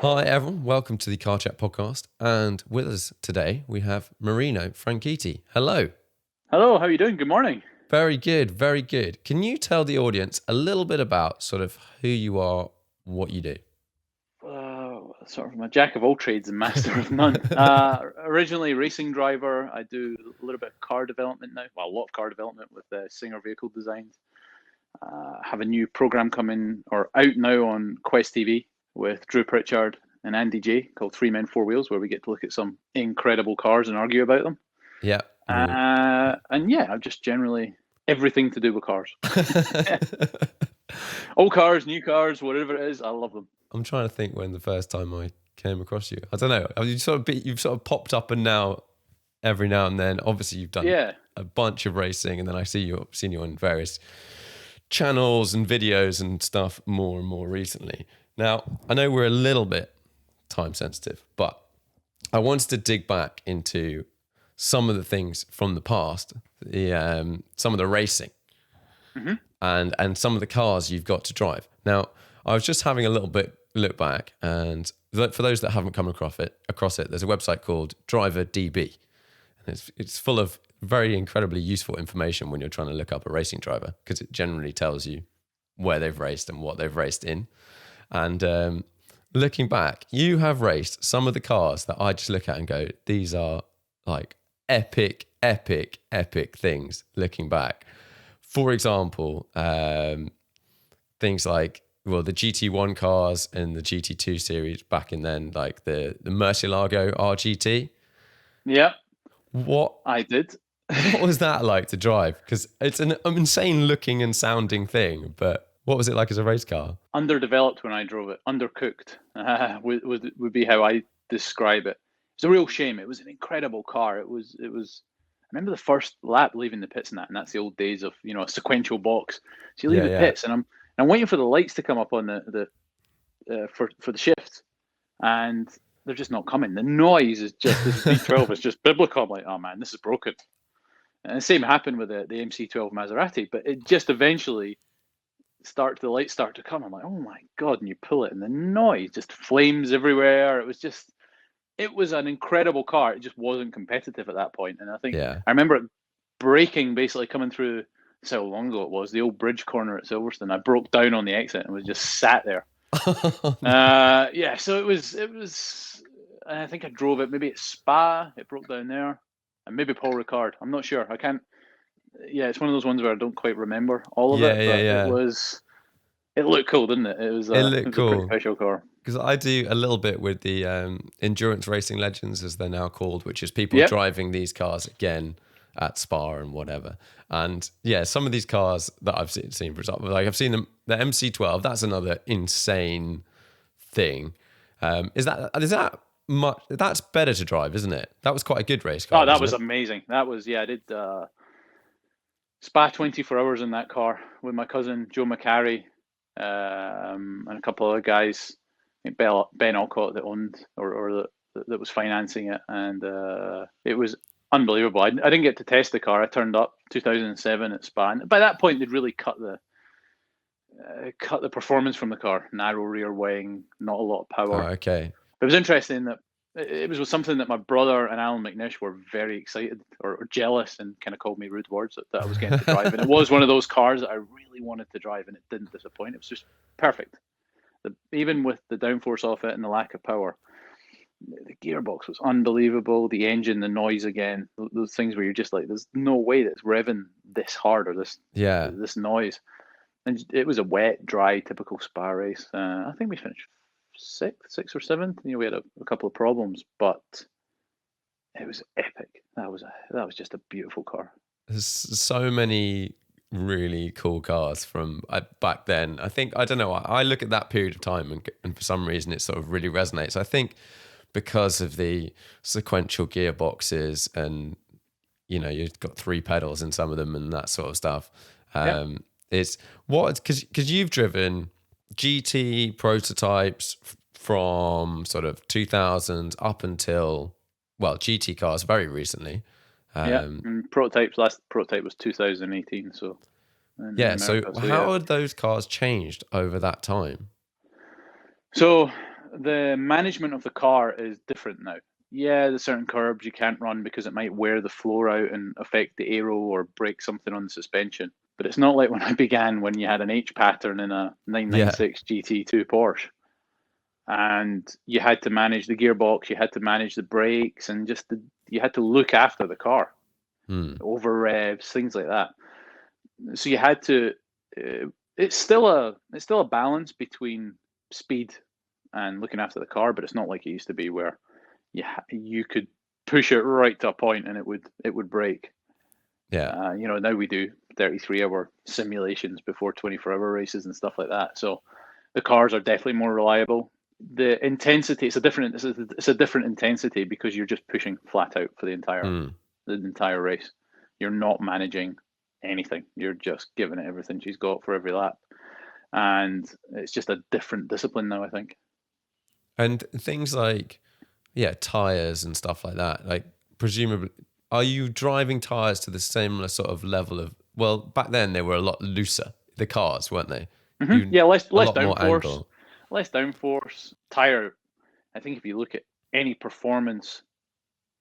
Hi everyone, welcome to the Car Chat podcast. And with us today we have Marino Franchitti. Hello. Hello, how are you doing? Good morning. Very good, very good. Can you tell the audience a little bit about sort of who you are, what you do? Sort of a jack of all trades and master of none. Originally racing driver. I do a little bit of car development now. Well, a lot of car development with Singer Vehicle Designs. Have a new program coming or out now on Quest TV with Drew Pritchard and Andy J called Three Men, Four Wheels, where we get to look at some incredible cars and argue about them. Yeah. And yeah, I'm just generally everything to do with cars. Old cars, new cars, whatever it is, I love them. I'm trying to think when the first time I came across you. I don't know. You've sort of popped up and now every now and then. Obviously, you've done a bunch of racing, and then I've seen you on various channels and videos and stuff more and more recently. Now, I know we're a little bit time sensitive, but I wanted to dig back into some of the things from the past, some of the racing, and some of the cars you've got to drive. Now, I was just having a little bit look back, and for those that haven't come across it, there's a website called Driver DB, and it's full of very incredibly useful information when you're trying to look up a racing driver, because it generally tells you where they've raced and what they've raced in. And looking back, you have raced some of the cars that I just look at and go, these are like epic things looking back. For example, things like, well, the GT1 cars and the GT2 series back in then, like the Murcielago RGT. Yeah. What I did. What was that like to drive? Because it's an insane looking and sounding thing, but what was it like as a race car? Underdeveloped when I drove it. Undercooked would be how I describe it. It's a real shame. It was an incredible car. It was. I remember the first lap leaving the pits and that's the old days of a sequential box. So you leave the pits, and I'm waiting for the lights to come up on for the shift, and they're just not coming. The noise is just this V12 is just biblical. I'm like, oh man, this is broken. And the same happened with the MC12 Maserati, but it just eventually the lights start to come. I'm like, oh my God, and you pull it and the noise, just flames everywhere. It was an incredible car. It just wasn't competitive at that point. And I think I remember it braking, basically coming through, that's how long ago it was, the old bridge corner at Silverstone. I broke down on the exit and was just sat there. So it was, I think I drove it maybe at Spa, it broke down there, and maybe Paul Ricard. I'm not sure. I can't. Yeah, it's one of those ones where I don't quite remember all of it. But it looked cool, didn't it? It was cool. A pretty special car. Because I do a little bit with the endurance racing legends, as they're now called, which is people driving these cars again at Spa and whatever. And yeah, some of these cars that I've seen, for example, like I've seen them, the MC12. That's another insane thing. Is that much? That's better to drive, isn't it? That was quite a good race car. Oh, that was amazing. That was I did Spa 24 hours in that car with my cousin Joe McCarry and a couple of guys, I think Ben Alcott that owned or that was financing it, and it was unbelievable. I didn't get to test the car. I turned up 2007 at Spa, and by that point they'd really cut the performance from the car. Narrow rear wing, not a lot of power. Oh, okay. But it was interesting that it was something that my brother and Alan McNish were very excited or jealous and kind of called me rude words that I was getting to drive. And it was one of those cars that I really wanted to drive, and it didn't disappoint. It was just perfect. Even with the downforce off it and the lack of power, the gearbox was unbelievable. The engine, the noise again, those things where you're just like, there's no way that's revving this hard or this noise. And it was a wet, dry, typical Spa race. I think we finished sixth or seventh. We had a couple of problems, but it was epic. That was just a beautiful car. There's so many really cool cars from back then. I don't know. I look at that period of time and for some reason it sort of really resonates. I think because of the sequential gearboxes and you've got 3 pedals in some of them and that sort of stuff. It's because you've driven GT prototypes from sort of 2000s up until, well, GT cars very recently. And last prototype was 2018. So so how had those cars changed over that time? So the management of the car is different now. Yeah, there's certain curbs you can't run because it might wear the floor out and affect the aero or break something on the suspension. But it's not like when I began, when you had an H pattern in a 996 GT2 Porsche, and you had to manage the gearbox, you had to manage the brakes, and you had to look after the car, over revs, things like that. So you had to. It's still a balance between speed and looking after the car, but it's not like it used to be where you could push it right to a point and it would break. Yeah. Now we do 33-hour simulations before 24-hour races and stuff like that. So the cars are definitely more reliable. The intensity, it's a different intensity because you're just pushing flat out for the entire race. You're not managing anything. You're just giving it everything she's got for every lap. And it's just a different discipline now, I think. And things like, tires and stuff like that, like presumably, are you driving tires to the similar sort of level of, well, back then they were a lot looser, the cars, weren't they? Less downforce. Less downforce. Tire, I think if you look at any performance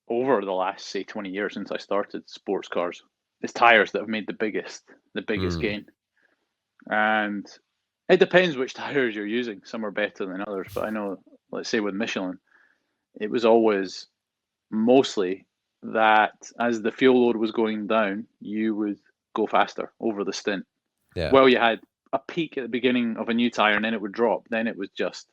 over the last, say, 20 years since I started sports cars, it's tires that have made the biggest gain. And it depends which tires you're using. Some are better than others, but I know, let's say with Michelin, it was always mostly that as the fuel load was going down, you would go faster over the stint. Yeah. Well, you had a peak at the beginning of a new tire and then it would drop. Then it was just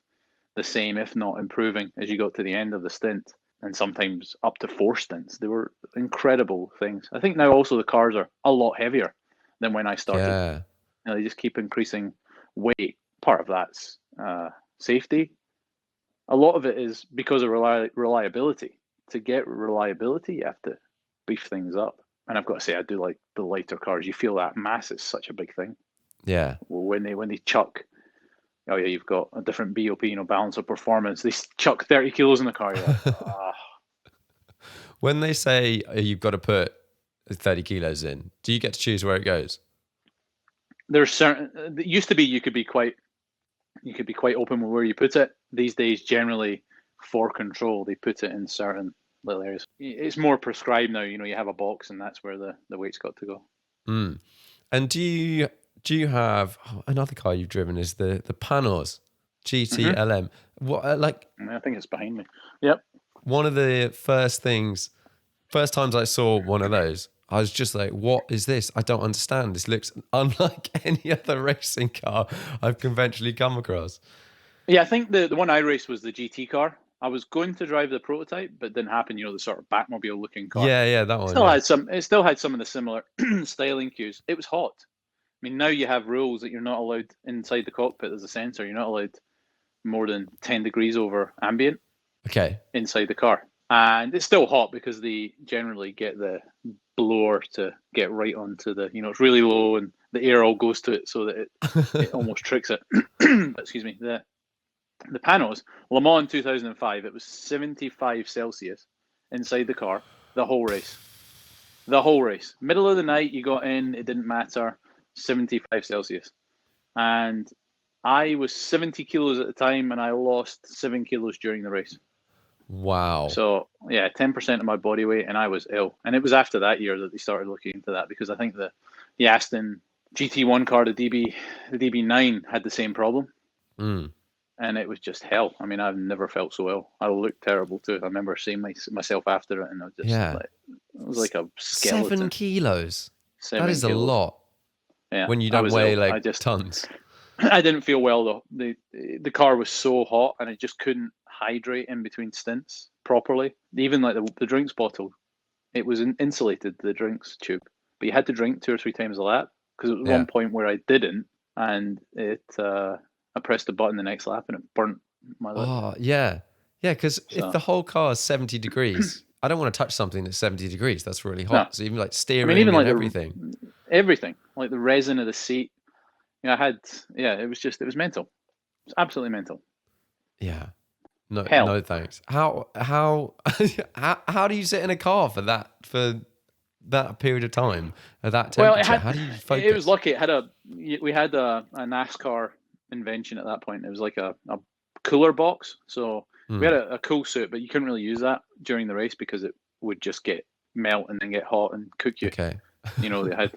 the same, if not improving, as you got to the end of the stint, and sometimes up to 4 stints. They were incredible things. I think now also the cars are a lot heavier than when I started. Yeah. They just keep increasing weight. Part of that's safety. A lot of it is because of reliability. To get reliability, you have to beef things up. And I've got to say, I do like the lighter cars. You feel that mass is such a big thing. Yeah. When they chuck, you've got a different BOP, balance of performance. They chuck 30 kilos in the car. You're like, When they say you've got to put 30 kilos in, do you get to choose where it goes? There's certain. It used to be you could be quite open with where you put it. These days, generally, for control, they put it in certain little areas. It's more prescribed now. You have a box, and that's where the weight's got to go. And do you have another car you've driven is the Panos GT-LM? What I think it's behind me. Yep. One of the first times I saw one of those, I was just like, what is this? I don't understand. This looks unlike any other racing car I've conventionally come across. Yeah, I think the one I raced was the GT car. I was going to drive the prototype, but it didn't happen. The sort of Batmobile looking car. Yeah, that one. It still had some of the similar styling cues. It was hot. I mean, now you have rules that you're not allowed inside the cockpit. There's a sensor. You're not allowed more than 10 degrees over ambient. Okay. Inside the car. And it's still hot because they generally get the blower to get right onto the, it's really low and the air all goes to it so that it almost tricks it. Excuse me. The Panos, Le Mans 2005, it was 75 Celsius inside the car, the whole race. Middle of the night, you got in, it didn't matter, 75 Celsius. And I was 70 kilos at the time and I lost 7 kilos during the race. Wow. So, 10% of my body weight, and I was ill. And it was after that year that they started looking into that, because I think the Aston GT1 car, the DB9, had the same problem. And it was just hell. I mean, I've never felt so ill. I looked terrible too. I remember seeing myself after it, and I was just it was like a skeleton. 7 kilos. 7 that is kilos. A lot. Yeah, when you don't weigh tons. I didn't feel well though. The car was so hot, and I just couldn't hydrate in between stints properly. Even like the drinks bottle, it was insulated, the drinks tube, but you had to drink 2 or 3 times a lap, because it was one point where I didn't, and I pressed the button the next lap and it burnt my lip. Oh, yeah. Yeah, because if the whole car is 70 degrees, I don't want to touch something that's 70 degrees. That's really hot. No. So even like steering and everything. Everything. Like the resin of the seat. It was mental. It was absolutely mental. Yeah. No thanks. How do you sit in a car for that period of time at that temperature? How do you focus? It was lucky. We had a NASCAR invention at that point. It was like a cooler box. So we had a cool suit, but you couldn't really use that during the race because it would just get melt and then get hot and cook you. Okay. They had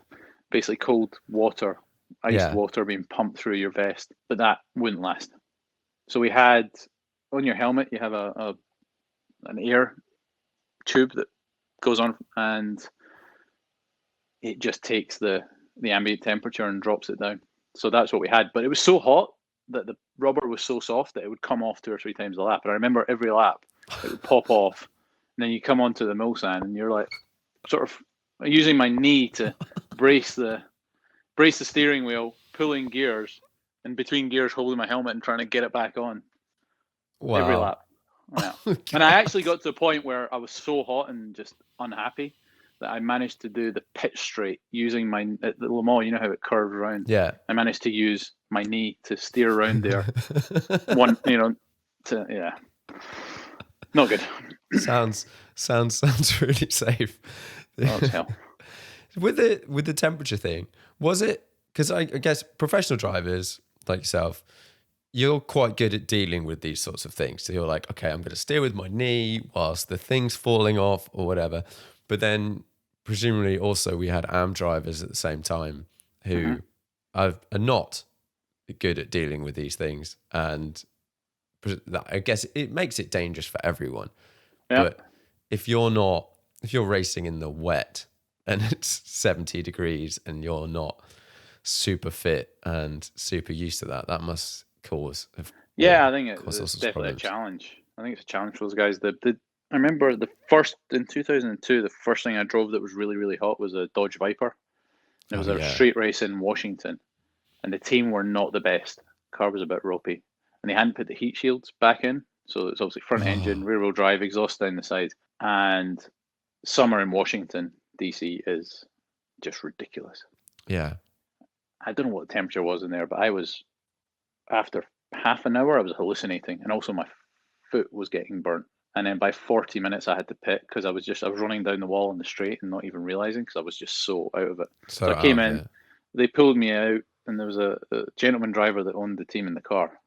basically cold water, iced water being pumped through your vest, but that wouldn't last. So we had on your helmet, you have an air tube that goes on, and it just takes the ambient temperature and drops it down. So that's what we had. But it was so hot that the rubber was so soft that it would come off 2 or 3 times a lap. And I remember every lap it would pop off, and then you come onto the Mulsanne, and you're like sort of using my knee to brace the steering wheel, pulling gears, and between gears holding my helmet and trying to get it back on. Wow. Every lap. Yeah. And I actually got to the point where I was so hot and just unhappy that I managed to do the pit straight using at the Le Mans, you know how it curves around. Yeah. I managed to use my knee to steer around there. Not good. Sounds really safe. Oh, it's hell. With the temperature thing, was it, because I guess professional drivers like yourself, you're quite good at dealing with these sorts of things. So you're like, okay, I'm going to steer with my knee whilst the thing's falling off or whatever. But then presumably also we had AM drivers at the same time who are not good at dealing with these things. And I guess it makes it dangerous for everyone. Yeah. But if you're racing in the wet and it's 70 degrees and you're not super fit and super used to that, that must cause. I think it's definitely a challenge. I think it's a challenge for those guys. I remember in 2002, the first thing I drove that was really, really hot was a Dodge Viper. And it was a street race in Washington, and the team were not the best. The car was a bit ropey, and they hadn't put the heat shields back in. So it's obviously front engine, rear wheel drive, exhaust down the side. And summer in Washington, DC is just ridiculous. Yeah. I don't know what the temperature was in there, but after half an hour, I was hallucinating, and also my foot was getting burnt. And then by 40 minutes, I had to pit because I was running down the wall in the straight and not even realizing because I was just so out of it. So I came in, they pulled me out, and there was a gentleman driver that owned the team in the car.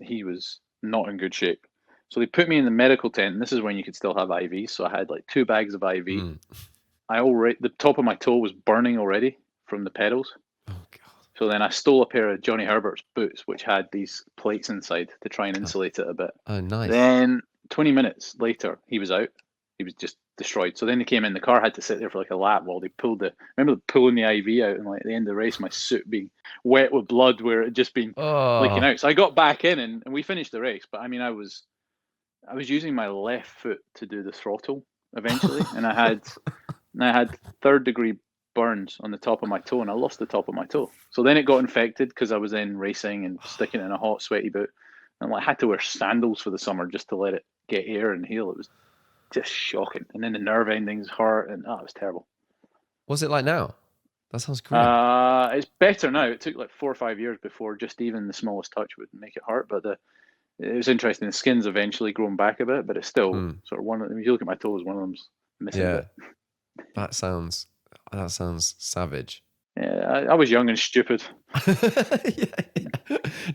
He was not in good shape. So they put me in the medical tent, and this is when you could still have IVs. So I had like 2 bags of IV. The top of my toe was burning already from the pedals. Oh, God. So then I stole a pair of Johnny Herbert's boots, which had these plates inside to try and insulate it a bit. Oh, nice. Then 20 minutes later, he was out. He was just destroyed. So then they came in. The car had to sit there for like a lap while they remember pulling the IV out, and like at the end of the race, my suit being wet with blood where it had just been leaking out. So I got back in and we finished the race. But I mean, I was using my left foot to do the throttle eventually, and I had 3rd degree burns on the top of my toe, and I lost the top of my toe. So then it got infected because I was in racing and sticking in a hot, sweaty boot. And I had to wear sandals for the summer just to let it get air and heal. It was just shocking. And then the nerve endings hurt, and it was terrible. What's it like now? That sounds great. It's better now. It took like 4 or 5 years before just even the smallest touch would make it hurt. But it was interesting. The skin's eventually grown back a bit, but it's still sort of one of them. If you look at my toes, one of them's missing a bit. That sounds savage. Yeah, I was young and stupid. Yeah.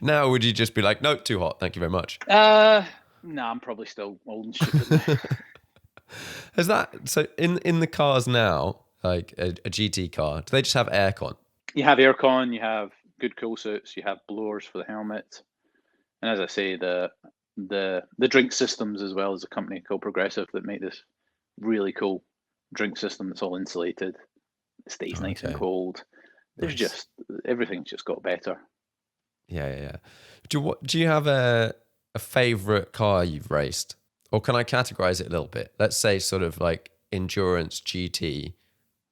Now, would you just be like, no, too hot, thank you very much? No, I'm probably still old and stupid. Is that so? In the cars now, like a GT car, do they just have aircon? You have aircon. You have good cool suits. You have blowers for the helmet, and as I say, the drink systems as well as a company called Progressive that make this really cool drink system that's all insulated. It stays nice and cold. There's everything's just got better. Yeah. Do you have a favorite car you've raced, or can I categorize it a little bit? Let's say sort of like endurance GT,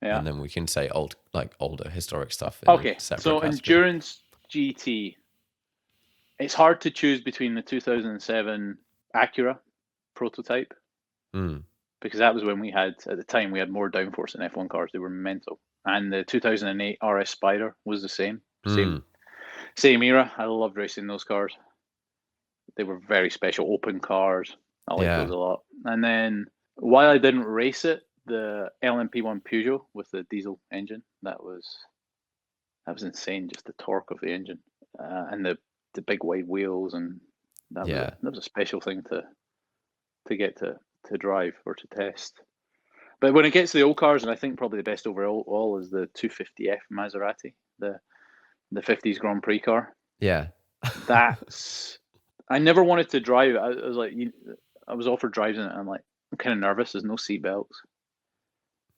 and then we can say older historic stuff. Okay, so endurance GT. It's hard to choose between the 2007 Acura prototype. Because that was when at the time we had more downforce than F1 cars. They were mental. And the 2008 RS Spider was the same era. I loved racing those cars. They were very special, open cars. I liked those a lot. And then while I didn't race it, the LMP1 Peugeot with the diesel engine, that was insane. Just the torque of the engine and the big wide wheels and That was a special thing to get to drive or to test. But when it gets to the old cars, and I think probably the best overall is the 250F Maserati, the 50s Grand Prix car. Yeah. I never wanted to drive it. I was like, I was offered driving it, and I'm like, I'm kind of nervous. There's no seatbelts.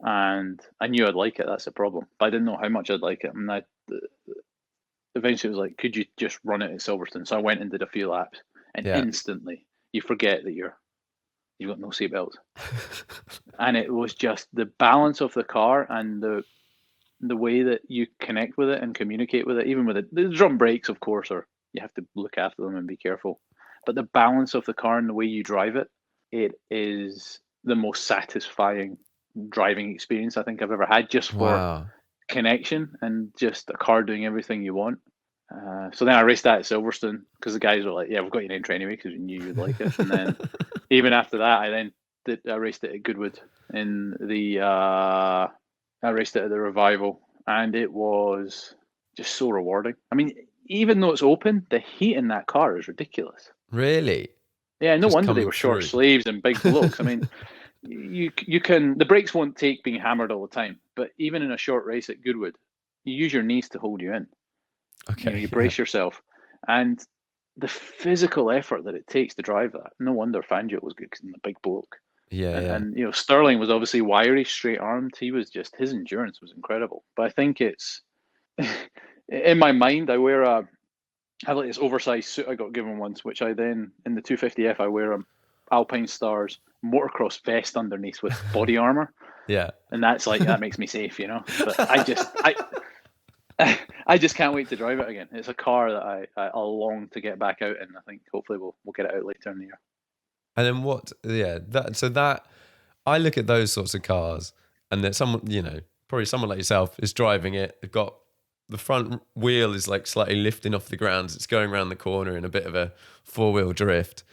And I knew I'd like it. That's the problem. But I didn't know how much I'd like it. And eventually it was like, could you just run it at Silverstone? So I went and did a few laps, and instantly you forget that you've got no seatbelts. And it was just the balance of the car and the way that you connect with it and communicate with it, even with the drum brakes, of course, or you have to look after them and be careful. But the balance of the car and the way you drive it, it is the most satisfying driving experience I think I've ever had, just for connection and just a car doing everything you want. So then I raced that at Silverstone because the guys were like, "Yeah, we've got your entry anyway because we knew you'd like it." And then even after that, I raced it at Goodwood I raced it at the Revival, and it was just so rewarding. I mean, even though it's open, the heat in that car is ridiculous. Really? Yeah, no wonder they were short sleeves and big blokes. I mean, you can, the brakes won't take being hammered all the time, but even in a short race at Goodwood, you use your knees to hold you in. Okay. You brace yourself, and the physical effort that it takes to drive that. No wonder Fangio was good because he's a big bloke. And Sterling was obviously wiry, straight armed. His endurance was incredible. But I think it's in my mind, I have like this oversized suit I got given once, which I then in the 250F I wear a Alpine Stars motocross vest underneath with body armor. Yeah, and that's like that makes me safe, But I just can't wait to drive it again. It's a car that I long to get back out in. I think hopefully we'll get it out later in the year. And then what? Yeah, that I look at those sorts of cars, and that someone, probably someone like yourself is driving it. They've got the front wheel is like slightly lifting off the ground. It's going around the corner in a bit of a 4-wheel drift,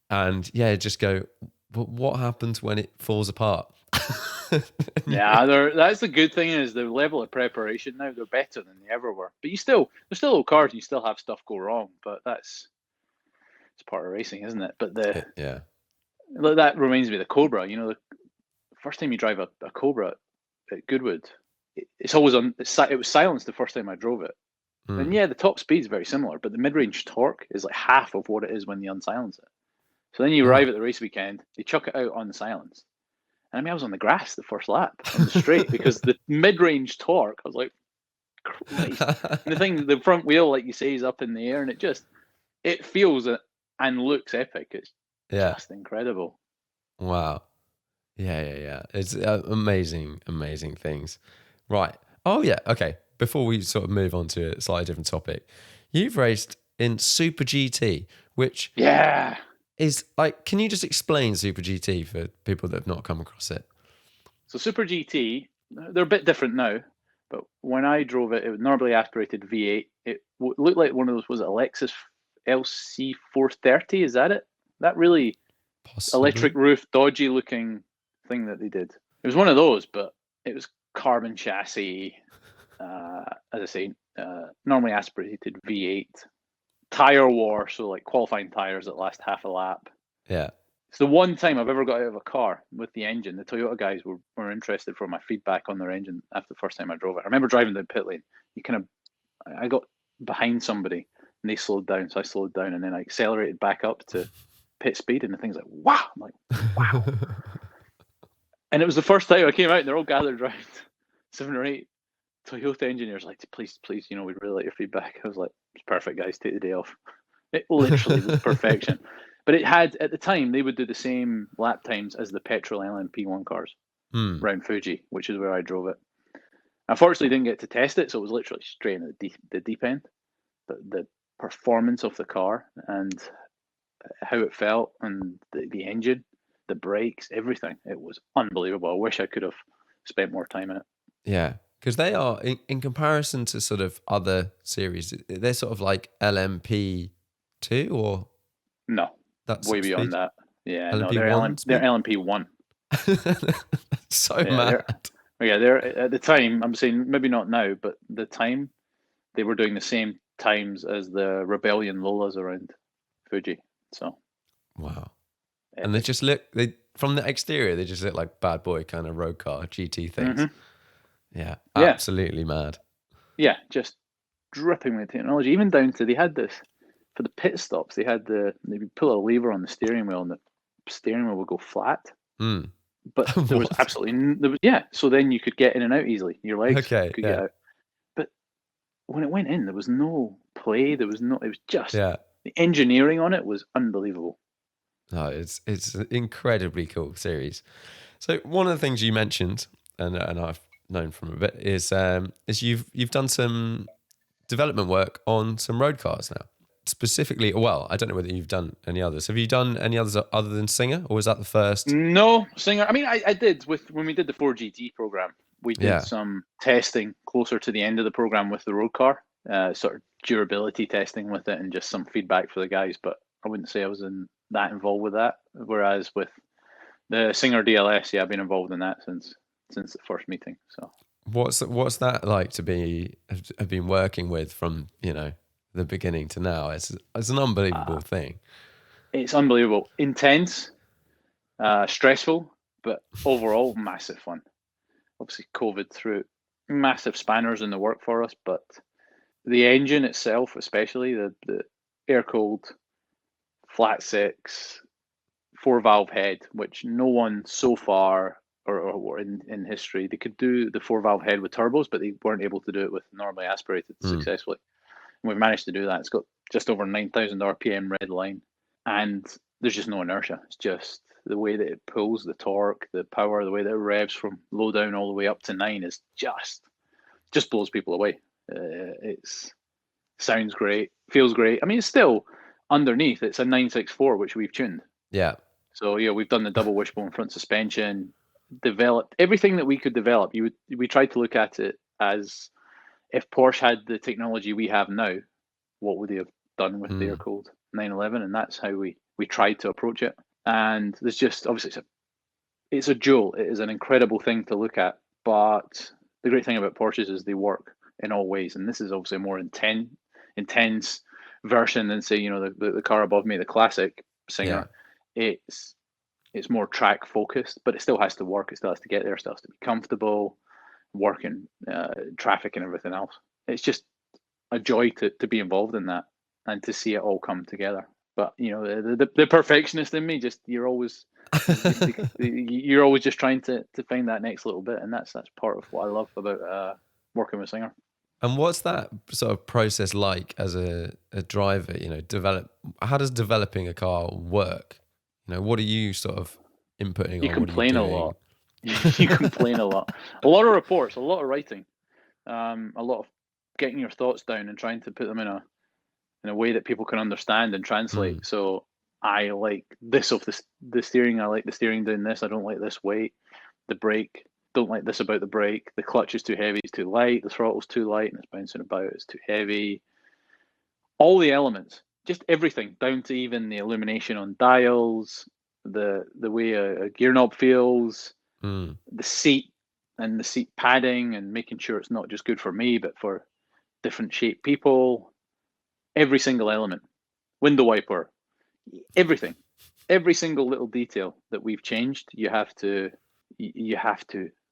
and just go. But what happens when it falls apart? That's the good thing is the level of preparation now. They're better than they ever were. But they're still old cars, and you still have stuff go wrong. But it's part of racing, isn't it? But that reminds me of the Cobra. The first time you drive a Cobra at Goodwood, it's always on. It was silenced the first time I drove it, and the top speed is very similar, but the mid-range torque is like half of what it is when you unsilence it. So then you arrive at the race weekend, they chuck it out on the silence. And I mean, I was on the grass the first lap on the straight because the mid-range torque, I was like, Christ. And the front wheel, like you say, is up in the air, and it feels and looks epic. It's just incredible. Wow. Yeah. It's amazing things. Right. Oh, yeah. Okay. Before we sort of move on to a slightly different topic, you've raced in Super GT, which is like, can you just explain Super GT for people that have not come across it? So Super GT, they're a bit different now, but when I drove it, it was normally aspirated V8. It looked like one of those, was it a Lexus LC430? Is that it? That really electric roof, dodgy looking thing that they did. It was one of those, but it was carbon chassis, as I say, normally aspirated V8. Tire war, so like qualifying tires that last half a lap. Yeah. It's the one time I've ever got out of a car with the engine. The Toyota guys were interested for my feedback on their engine after the first time I drove it. I remember driving down pit lane. I got behind somebody and they slowed down, so I slowed down and then I accelerated back up to pit speed, and the thing's like, wow! I'm like, wow. And it was the first time I came out and they're all gathered around, 7 or 8 Toyota engineers, like, please, we'd really like your feedback. I was like, it's perfect, guys, take the day off. It literally was perfection. But it had, at the time, they would do the same lap times as the petrol LMP1 cars around Fuji, which is where I drove it. Unfortunately, didn't get to test it, so it was literally straight in the deep end. But the performance of the car and how it felt and the engine, the brakes, everything, it was unbelievable. I wish I could have spent more time in it. Yeah, because they are, in comparison to sort of other series, they're sort of like LMP2 or? No, that's way beyond that. Yeah, no, they're LMP1. So mad. They're at the time, I'm saying maybe not now, but the time they were doing the same times as the Rebellion Lolas around Fuji. So, wow. And they just look, from the exterior, they just look like bad boy kind of road car GT things. Yeah, absolutely mad. Yeah, just dripping with technology. Even down to, they had this for the pit stops. They would pull a lever on the steering wheel, and the steering wheel would go flat. But there was absolutely so then you could get in and out easily. Your legs could get out. But when it went in, there was no play. It was just the engineering on it was unbelievable. Oh, it's an incredibly cool series. So one of the things you mentioned, and I've known from a bit, is you've done some development work on some road cars now. Specifically, well, I don't know whether you've done any others. Have you done any others other than Singer, or was that the first? No, Singer. I mean, I did when we did the 4GT program. We did some testing closer to the end of the program with the road car, sort of durability testing with it, and just some feedback for the guys. But I wouldn't say I was that involved with that. Whereas with the Singer DLS, I've been involved in that since the first meeting. So what's that like to have been working with from the beginning to now? It's an unbelievable thing. It's unbelievable, intense, stressful, but overall massive fun. Obviously, COVID threw massive spanners in the work for us, but the engine itself, especially the air-cooled flat six 4-valve head, which no one so far or in history, they could do the 4-valve head with turbos, but they weren't able to do it with normally aspirated successfully. And we've managed to do that. It's got just over 9,000 RPM red line, and there's just no inertia. It's just the way that it pulls, the torque, the power, the way that it revs from low down all the way up to 9 is just blows people away. It's sounds great, feels great. I mean, it's still underneath. It's a 964, which we've tuned. Yeah. So we've done the double wishbone front suspension, developed everything that we could develop. We tried to look at it as if Porsche had the technology we have now, what would they have done with the air-cooled 911? And that's how we tried to approach it. And there's just obviously it's a jewel. It is an incredible thing to look at. But the great thing about Porsches is they work in all ways, and this is obviously a more intense version than say the car above me, the classic Singer. It's more track focused, but it still has to work. It still has to get there. It still has to be comfortable, work in traffic and everything else. It's just a joy to be involved in that and to see it all come together. But the perfectionist in me, you're always just trying to find that next little bit, and that's part of what I love about working with Singer. And what's that sort of process like as a driver? How does developing a car work? What are you sort of inputting? You complain a lot. You complain a lot. A lot of reports, a lot of writing, a lot of getting your thoughts down and trying to put them in a way that people can understand and translate. So I like this of the steering. I like the steering doing this. I don't like this weight. The brake. Don't like this about the brake. The clutch is too heavy. It's too light. The throttle's too light and it's bouncing about. It's too heavy. All the elements, just everything, down to even the illumination on dials, the way a gear knob feels, the seat and the seat padding, and making sure it's not just good for me, but for different shaped people. Every single element, window wiper, everything, every single little detail that we've changed, you have to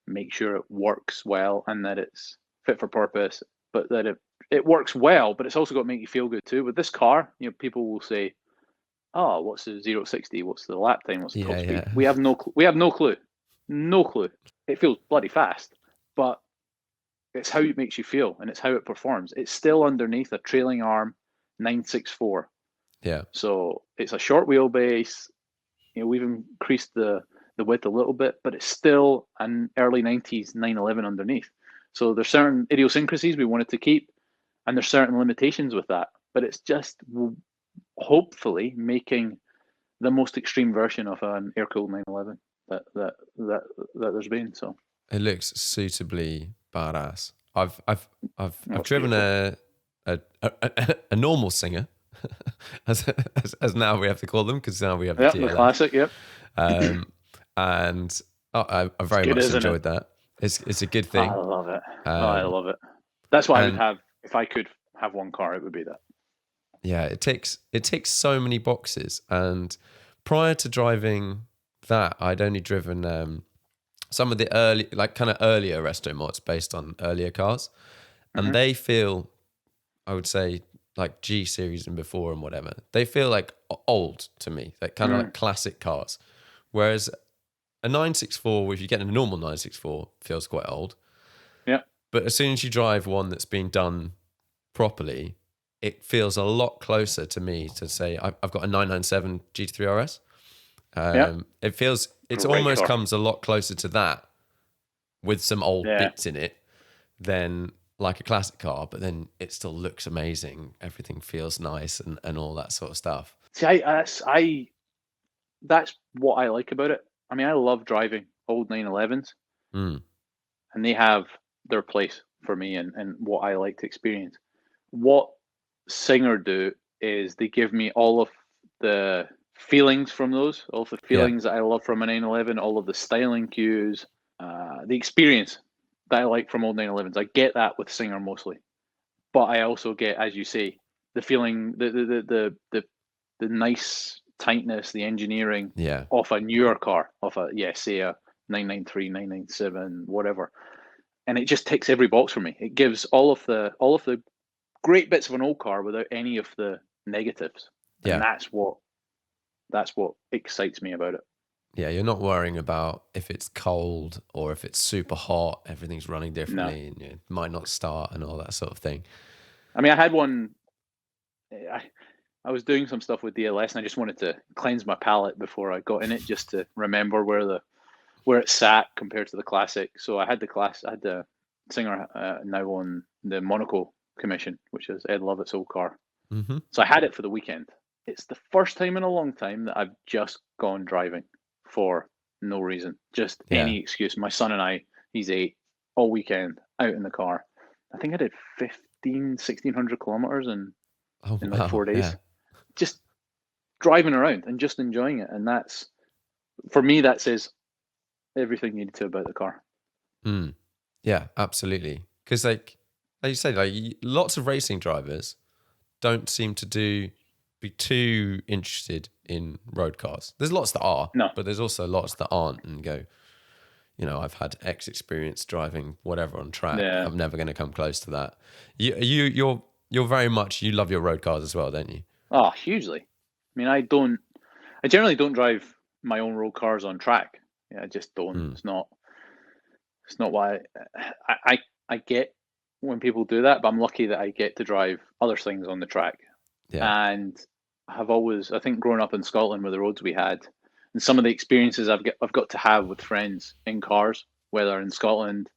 make sure it works well and that it's fit for purpose, but that it works well, but it's also got to make you feel good too. With this car, people will say, "Oh, what's the 0-60? What's the lap time? What's the top speed?" We have no clue. No clue. It feels bloody fast, but it's how it makes you feel and it's how it performs. It's still underneath a trailing arm 964. Yeah. So it's a short wheelbase. We've increased the width a little bit, but it's still an early 90s 911 underneath. So there's certain idiosyncrasies we wanted to keep, and there's certain limitations with that. But it's just hopefully making the most extreme version of an air-cooled 911 that there's been. So it looks suitably badass. I've driven a normal Singer, as now we have to call them, because now we have the TLS. The classic. Yep. And I very much enjoyed that. It's a good thing. I love it. I love it. That's what I would have if I could have one car. It would be that. Yeah, it ticks so many boxes. And prior to driving that, I'd only driven some of the earlier resto mods based on earlier cars, and they feel, I would say, like G series and before and whatever, they feel like old to me, like kind of like classic cars. Whereas a 964, if you get a normal 964, feels quite old. Yeah. But as soon as you drive one that's been done properly, it feels a lot closer to me to say I've got a 997 GT3 RS. It almost comes a lot closer to that with some old bits in it than like a classic car, but then it still looks amazing. Everything feels nice and all that sort of stuff. See, that's what I like about it. I mean, I love driving old 911s, and they have their place for me and what I like to experience. What Singer do is they give me all of the feelings from those, all of the feelings that I love from a 911, all of the styling cues, the experience that I like from old 911s. I get that with Singer mostly, but I also get, as you say, the feeling, the nice tightness, the engineering off a newer car, off a say a 993, 997, whatever, and it just ticks every box for me. It gives all of the great bits of an old car without any of the negatives, and that's what excites me about it. Yeah, you're not worrying about if it's cold or if it's super hot. Everything's running differently, and it might not start and all that sort of thing. I mean, I had one. I was doing some stuff with DLS, and I just wanted to cleanse my palate before I got in it, just to remember where it sat compared to the classic. So I had the Singer now on the Monaco commission, which is Ed Lovett's old car. So I had it for the weekend. It's the first time in a long time that I've just gone driving for no reason, just any excuse. My son and I, he's 8, all weekend out in the car. I think I did 1,600 kilometers in like 4 days. Just driving around and just enjoying it. And that's, for me, that says everything you need to about the car. Yeah, absolutely. Because like you said, like lots of racing drivers don't seem to be too interested in road cars. There's lots that are, but there's also lots that aren't and go, I've had X experience driving whatever on track. I'm never going to come close to that. You're very much, you love your road cars as well, don't you? Oh, hugely. I mean, I generally don't drive my own road cars on track. Yeah, I just don't. It's not why I get when people do that, but I'm lucky that I get to drive other things on the track. And I've always, I think, growing up in Scotland with the roads we had, and some of the experiences I've got to have with friends in cars, whether in Scotland,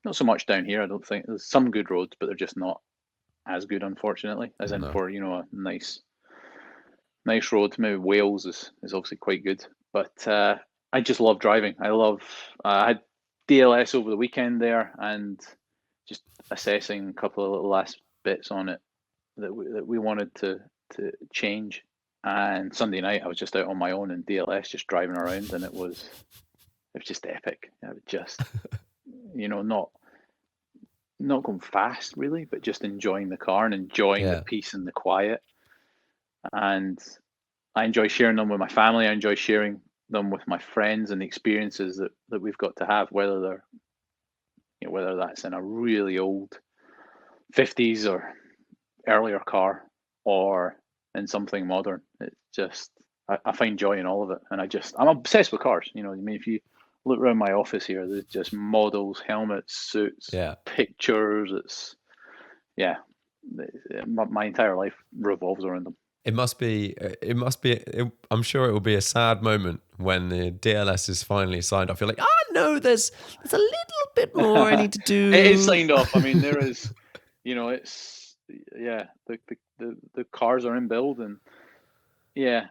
not so much down here. I don't think there's some good roads, but they're just not as good, unfortunately. As in for a nice road. Maybe Wales is obviously quite good, but I just love driving. I had DLS over the weekend there and just assessing a couple of little last bits on it that we wanted to change. And Sunday night I was just out on my own in DLS, just driving around, and it was just epic. I was just not going fast really, but just enjoying the car and enjoying the peace and the quiet. And I enjoy sharing them with my family. I enjoy sharing them with my friends and the experiences that we've got to have, whether that's in a really old 50s or earlier car or in something modern. It's just, I find joy in all of it. And I'm obsessed with cars. I mean, if you look around my office here, there's just models, helmets, suits, pictures. It's, my entire life revolves around them. It must be. I'm sure it will be a sad moment when the DLS is finally signed off. You're like, no, there's a little bit more I need to do. It is signed off. I mean, there is, it's the cars are in build, and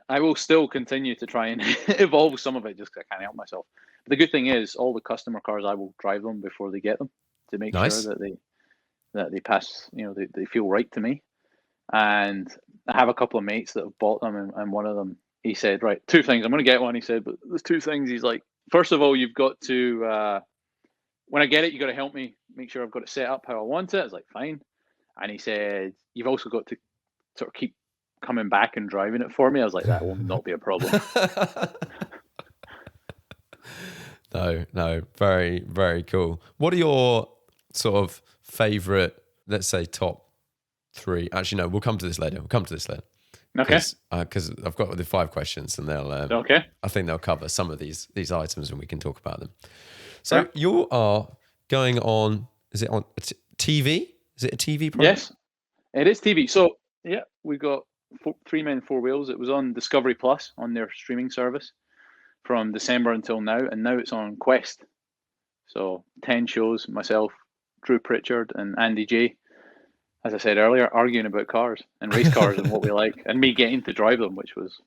I will still continue to try and evolve some of it just because I can't help myself. But the good thing is, all the customer cars, I will drive them before they get them to make sure that they pass. They feel right to me. And I have a couple of mates that have bought them, and one of them, he said, right, 2 things. I'm going to get one. He said, but there's 2 things. He's like, first of all, you've got to, when I get it, you got to help me make sure I've got it set up how I want it. I was like, fine. And he said, you've also got to sort of keep coming back and driving it for me, I was like, that will not be a problem. No, very, very cool. What are your sort of favorite, let's say, top 3? Actually, no, we'll come to this later. Okay. Because I've got the 5 questions, and they'll. Okay. I think they'll cover some of these items, and we can talk about them. So you are going on. Is it on TV? Is it a TV program? Yes, it is TV. So yeah, we got 3 Men 4 Wheels. It was on Discovery Plus on their streaming service from December until now, and now it's on Quest. So 10 shows, myself, Drew Pritchard, and Andy J. As I said earlier, arguing about cars and race cars and what we like, and me getting to drive them, which was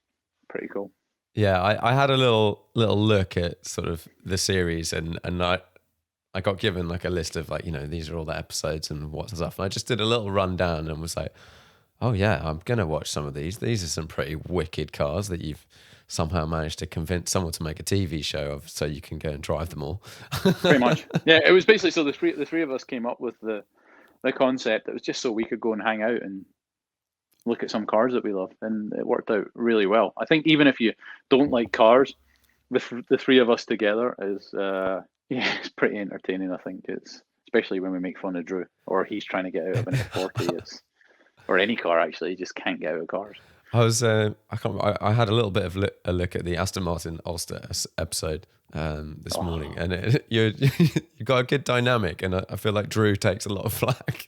pretty cool. Yeah, I had a little look at sort of the series, and I got given like a list of like, these are all the episodes and what stuff. And I just did a little rundown and was like, oh yeah, I'm gonna watch some of these. These are some pretty wicked cars that you've somehow managed to convince someone to make a TV show of, so you can go and drive them all. Pretty much, yeah. It was basically, so the three of us came up with the concept. It was just so we could go and hang out and look at some cars that we love, and it worked out really well. I think even if you don't like cars, the 3 of us together is it's pretty entertaining. I think it's, especially when we make fun of Drew, or he's trying to get out of an F40, or any car actually, he just can't get out of cars. I had a little bit of a look at the Aston Martin Ulster episode this morning, and you got a good dynamic, and I feel like Drew takes a lot of flack.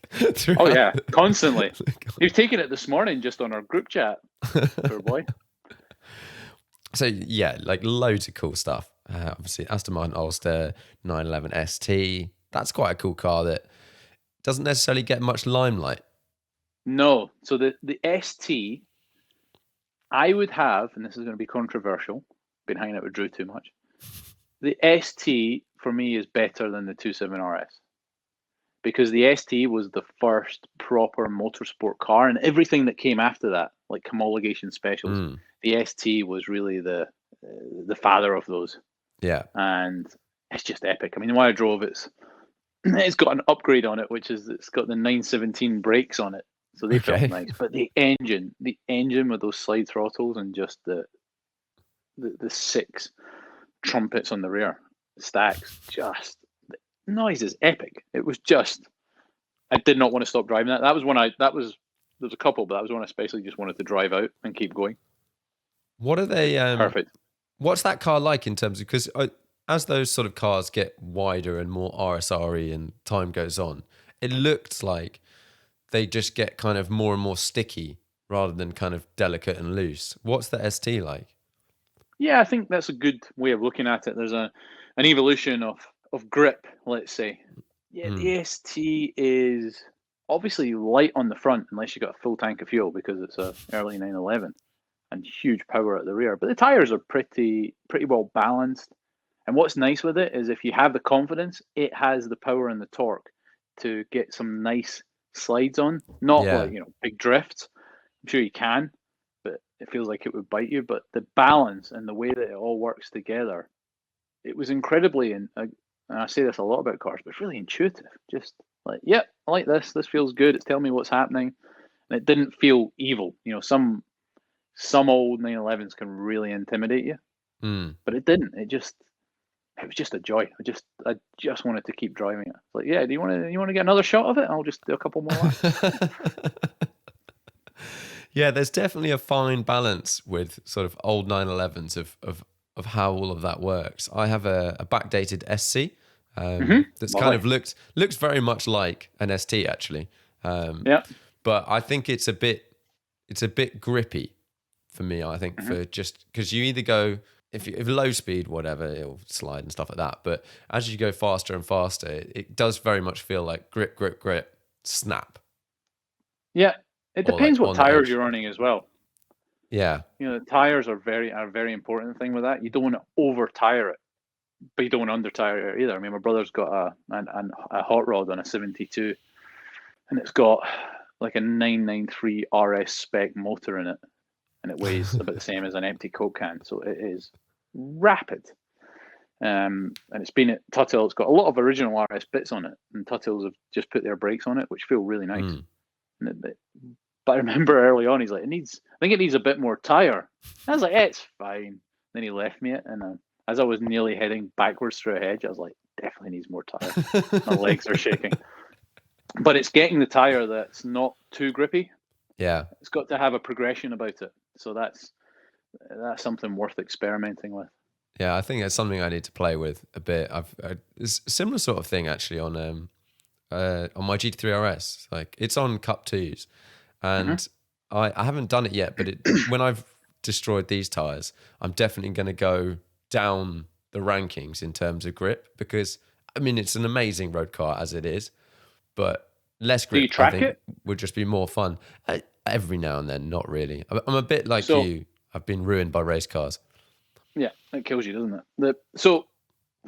Oh yeah, constantly. He's taken it this morning just on our group chat. Poor boy. So yeah, like loads of cool stuff. Obviously, Aston Martin Ulster 911 ST. That's quite a cool car that doesn't necessarily get much limelight. No, so the ST, I would have, and this is going to be controversial. Been hanging out with Drew too much. The ST for me is better than the 27 RS, because the ST was the first proper motorsport car, and everything that came after that, like homologation specials, the ST was really the father of those. Yeah, and it's just epic. I mean, when I drove it's got an upgrade on it, which is it's got the 917 brakes on it, so they felt nice. But the engine with those slide throttles and just the 6 trumpets on the rear stacks, just the noise is epic. It was just, I did not want to stop driving that. There's a couple, but that was one I especially just wanted to drive out and keep going. What are they? Perfect. What's that car like in terms of, because as those sort of cars get wider and more RSRE and time goes on, it looked like they just get kind of more and more sticky rather than kind of delicate and loose. What's the ST like? Yeah, I think that's a good way of looking at it. There's an evolution of grip, let's say. Yeah, the ST is obviously light on the front unless you got a full tank of fuel, because it's a early 911 and huge power at the rear. But the tires are pretty well balanced. And what's nice with it is if you have the confidence, it has the power and the torque to get some nice slides on. Not like, big drifts. I'm sure you can, but it feels like it would bite you. But the balance and the way that it all works together, it was incredibly, and I say this a lot about cars, but it's really intuitive. Just like, yep, I like this. This feels good. It's telling me what's happening. And it didn't feel evil. Some old 911s can really intimidate you, but it didn't. It was just a joy. I just wanted to keep driving it. Like, yeah, do you want to get another shot of it? I'll just do a couple more laps. Yeah, there's definitely a fine balance with sort of old 911s of how all of that works. I have a backdated SC that's kind of looks very much like an ST actually. Yeah. But I think it's a bit grippy for me. I think for just because you either go, if low speed, whatever, it'll slide and stuff like that. But as you go faster and faster, it does very much feel like grip, snap. Yeah, it depends what tires you're running as well. Yeah, the tires are a very important thing with that. You don't want to over tire it, but you don't want to under tire it either. I mean, my brother's got a hot rod on a 72, and it's got like a 993 RS spec motor in it, and it weighs about the same as an empty Coke can, so it is rapid. And it's been at Tuthill. It's got a lot of original RS bits on it, and Tuthill's have just put their brakes on it, which feel really nice. And But I remember early on, he's like, I think it needs a bit more tire. I was like, it's fine. Then he left me it, and as I was nearly heading backwards through a hedge, I was like, definitely needs more tire. My legs are shaking. But it's getting the tire that's not too grippy. Yeah. It's got to have a progression about it. So that's something worth experimenting with. Yeah, I think it's something I need to play with a bit. It's a similar sort of thing actually on my GT3 RS. Like it's on Cup 2s, and I haven't done it yet. But when I've destroyed these tires, I'm definitely going to go down the rankings in terms of grip, because I mean it's an amazing road car as it is, but less grip. Do you track I think it? would just be more fun. Every now and then, not really. I'm a bit like you. I've been ruined by race cars. Yeah, it kills you, doesn't it? So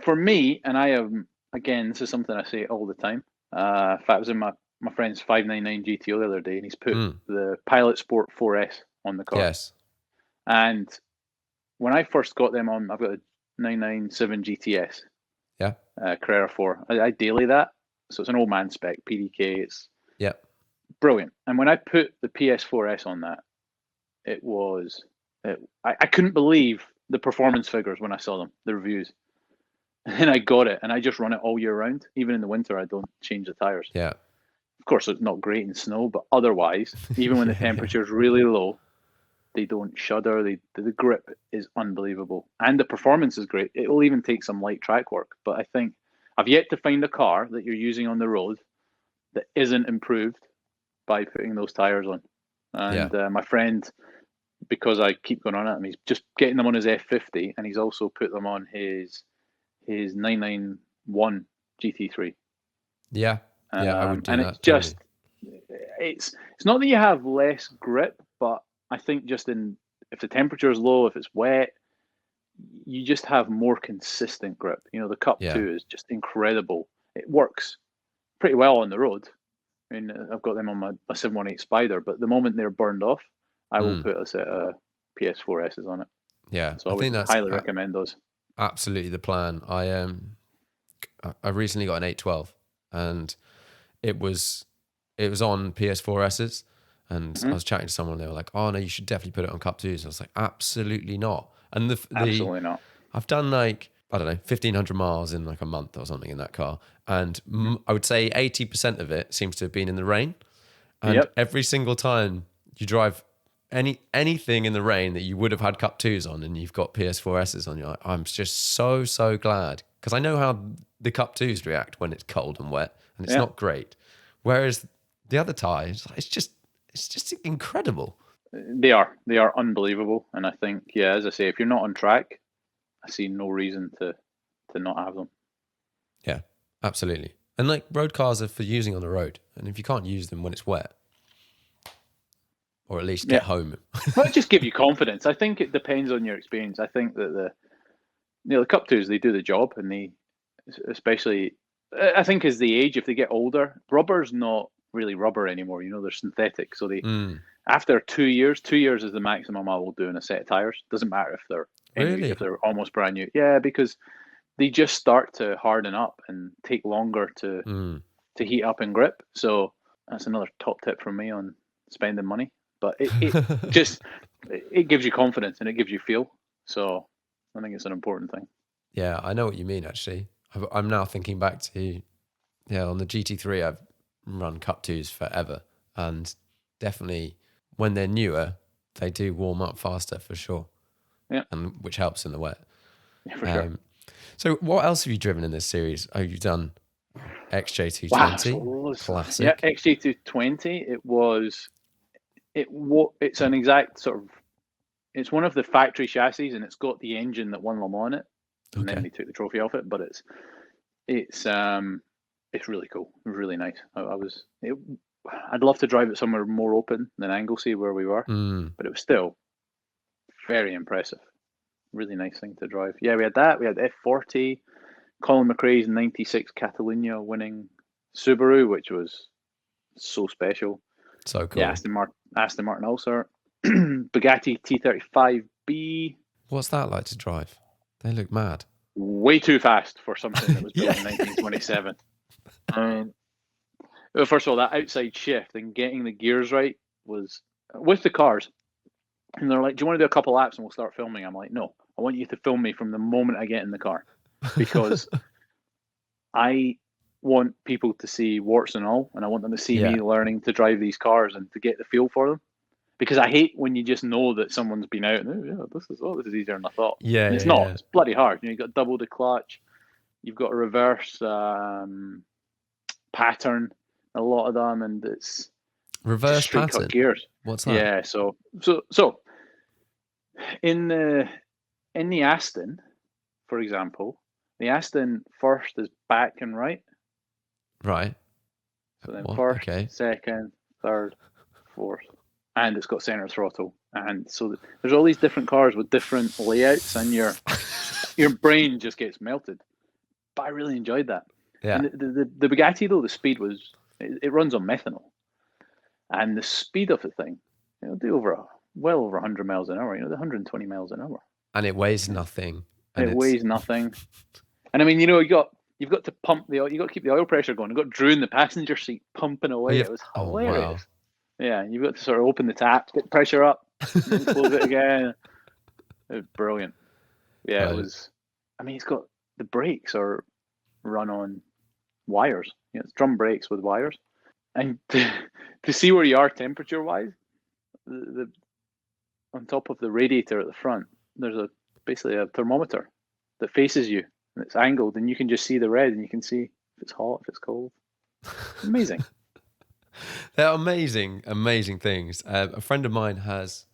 for me, and I am, again, this is something I say all the time. In fact, I was in my friend's 599 GTO the other day, and he's put the Pilot Sport 4S on the car. Yes. And when I first got them on, I've got a 997 GTS. Yeah. Carrera 4. I daily that. So it's an old man spec, PDK. It's brilliant. And when I put the PS4S on that, I couldn't believe the performance figures when I saw them, the reviews. And I got it, and I just run it all year round. Even in the winter, I don't change the tires. Yeah. Of course, it's not great in snow, but otherwise, even when the temperature's really low, they don't shudder. The grip is unbelievable, and the performance is great. It will even take some light track work, but I think I've yet to find a car that you're using on the road that isn't improved by putting those tires on. And my friend, because I keep going on at him, he's just getting them on his F50, and he's also put them on his 991 GT3. Yeah, I would do and that. It's just, it's not that you have less grip, but I think just if the temperature is low, if it's wet, you just have more consistent grip. You know, the Cup 2 is just incredible. It works pretty well on the road. I mean, I've got them on my 718 Spider, but the moment they're burned off, I will put a set of PS4Ss on it. Yeah, so I would highly recommend those. Absolutely the plan. I recently got an 812, and it was on PS4Ss, and I was chatting to someone, and they were like, "Oh no, you should definitely put it on Cup 2s." I was like, "Absolutely not." And absolutely not. I've done like, I don't know, 1,500 miles in like a month or something in that car, and I would say 80% of it seems to have been in the rain. And every single time you drive anything in the rain that you would have had Cup 2s on, and you've got PS4Ss on, you're like, I'm just so glad, because I know how the Cup 2s react when it's cold and wet, and it's not great. Whereas the other tires, it's just incredible. They are unbelievable, and I think, as I say, if you're not on track, I see no reason to not have them. Yeah, absolutely. And like, road cars are for using on the road, and if you can't use them when it's wet, or at least get home. Well, it just give you confidence. I think it depends on your experience. I think that the Cup 2s, they do the job, and especially, I think as they age, if they get older, rubber's not really rubber anymore. You know, they're synthetic. So they after 2 years, 2 years is the maximum I will do in a set of tires. Doesn't matter if they're if they're almost brand new. Yeah, because they just start to harden up and take longer to heat up and grip. So that's another top tip from me on spending money. But it just it gives you confidence, and it gives you feel. So I think it's an important thing. Yeah, I know what you mean, actually. I'm now thinking back to, on the GT3, I've run Cup 2s forever. And definitely when they're newer, they do warm up faster for sure. Yeah. And which helps in the wet. Yeah, for sure. So what else have you driven in this series? Oh, you've done XJ220. Classic. Yeah, XJ220. It's an exact sort of, it's one of the factory chassis, and it's got the engine that won Le Mans in it, and then they took the trophy off it. But it's really cool, really nice. I'd love to drive it somewhere more open than Anglesey where we were, but it was still very impressive. Really nice thing to drive. Yeah, we had that. We had F40, Colin McRae's '96 Catalunya winning Subaru, which was so special. So cool. Yeah, Aston Martin Ulcer, Bugatti T35B. What's that like to drive? They look mad. Way too fast for something that was built in 1927. First of all, that outside shift and getting the gears right was with the cars. And they're like, "Do you want to do a couple laps and we'll start filming?" I'm like, "No, I want you to film me from the moment I get in the car, because I want people to see warts and all, and I want them to see me learning to drive these cars and to get the feel for them. Because I hate when you just know that someone's been out and this is easier than I thought. And it's not. It's bloody hard. You've got double the clutch, you've got a reverse pattern, a lot of them, and it's reverse straight pattern. Cut gears. What's that? Yeah, so in the Aston, for example, the Aston first is back and right. Right. So then first, second, third, fourth, and it's got center throttle. And so there's all these different cars with different layouts, and your brain just gets melted. But I really enjoyed that. Yeah. And the Bugatti, though, the speed was, it runs on methanol. And the speed of the thing, do well over 100 miles an hour, 120 miles an hour. And it weighs nothing. And it weighs nothing. And I mean, you've got to pump you've got to keep the oil pressure going. You've got Drew in the passenger seat pumping away. It was hilarious. Oh, wow. Yeah, you've got to sort of open the tap, get the pressure up, and close it again. It was brilliant. Yeah, right. It was. I mean, it's got the brakes are run on wires. It's drum brakes with wires, and to see where you are temperature wise, the on top of the radiator at the front, there's basically a thermometer that faces you, and it's angled, and you can just see the red, and you can see if it's hot, if it's cold. Amazing. They're amazing things. A friend of mine has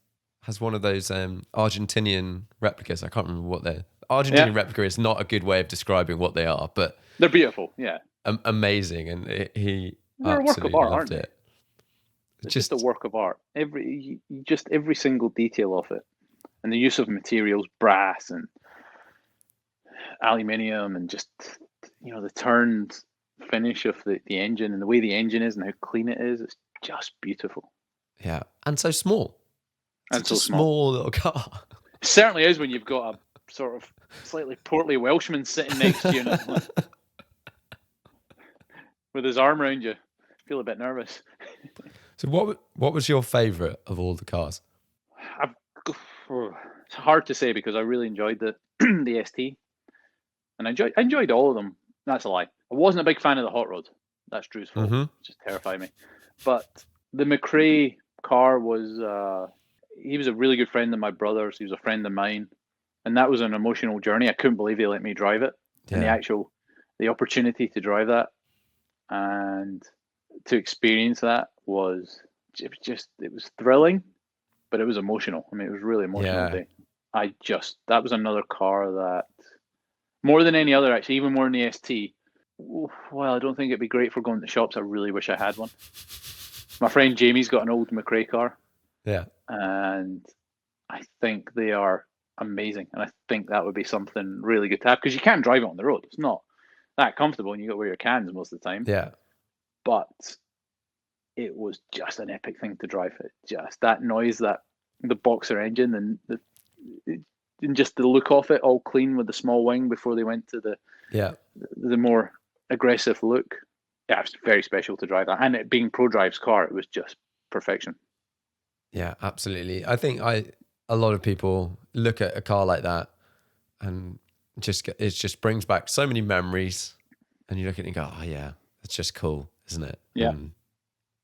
one of those Argentinian replicas. I can't remember what they're. Argentinian replica is not a good way of describing what they are, but they're beautiful. Yeah, amazing, and he they're absolutely a work of art, loved it. It's just a work of art. Every single detail of it, and the use of materials, brass and aluminium, and just the turned finish of the engine and the way the engine is and how clean it is. It's just beautiful. Yeah, and so small. And so small little car. It certainly is when you've got a sort of slightly portly Welshman sitting next to you with his arm around you. I feel a bit nervous. So what was your favourite of all the cars? It's hard to say because I really enjoyed the ST, and I enjoyed all of them. That's a lie. I wasn't a big fan of the hot rod. That's Drew's fault. It just terrified me. But the McRae car was. He was a really good friend of my brother's. He was a friend of mine, and that was an emotional journey. I couldn't believe they let me drive it, and the opportunity to drive that and to experience that was thrilling, but it was emotional. I mean, it was really emotional day. That was another car that, more than any other, actually, even more than the ST. Well, I don't think it'd be great for going to shops. I really wish I had one. My friend Jamie's got an old McRae car. Yeah. And I think they are amazing. And I think that would be something really good to have, because you can't drive it on the road. It's not that comfortable, and you got to wear your cans most of the time. Yeah. But it was just an epic thing to drive it. Just that noise, that the boxer engine, and just the look of it, all clean with the small wing before they went to the more aggressive look. Yeah, it was very special to drive that. And it being ProDrive's car, it was just perfection. Yeah, absolutely. I think a lot of people look at a car like that and it just brings back so many memories, and you look at it and go, oh yeah, it's just cool, isn't it? Yeah.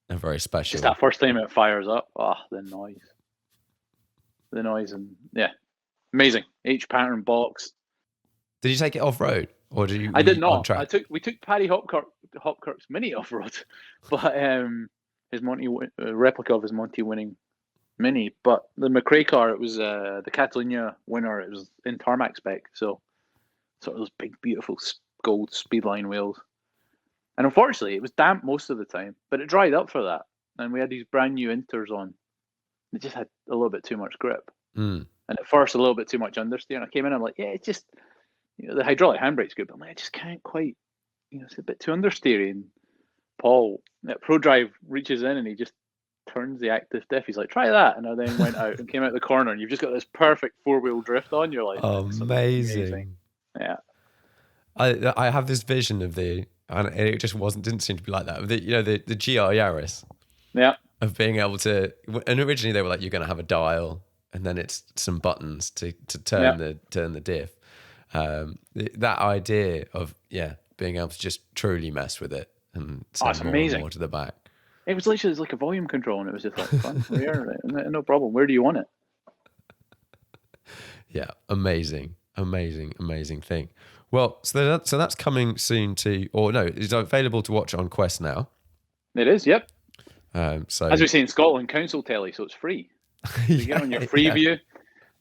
And very special. Just that first time it fires up, the noise. And yeah, amazing. H pattern box. Did you take it off road, or did you? I did not. We took Paddy Hopkirk's Mini off road, but his Monty replica of his Monty winning Mini. But the McRae car, it was the Catalunya winner. It was in tarmac spec, so sort of those big, beautiful gold Speedline wheels. And unfortunately, it was damp most of the time, but it dried up for that. And we had these brand new Inters on. It just had a little bit too much grip. And at first, a little bit too much understeer. And I came in, I'm like, yeah, it's just, the hydraulic handbrake's good, but I'm like, I just can't quite, it's a bit too understeery. And Paul at ProDrive reaches in and he just turns the active diff. He's like, try that. And I then went out and came out the corner, and you've just got this perfect four-wheel drift on. You're like, amazing. Yeah. I have this vision of and it just didn't seem to be like that. The GR Yaris. Yeah. of being able to, and originally they were like, you're going to have a dial and then it's some buttons to turn the diff. That idea of being able to just truly mess with it and send more and more to the back. It was literally like a volume control, and it was just like fun. No problem. Where do you want it? Yeah, amazing thing. Well, so that's coming soon to, or no, it's available to watch on Quest now. It is, yep. So as we say in Scotland, council telly, so it's free. So you get on your Freeview,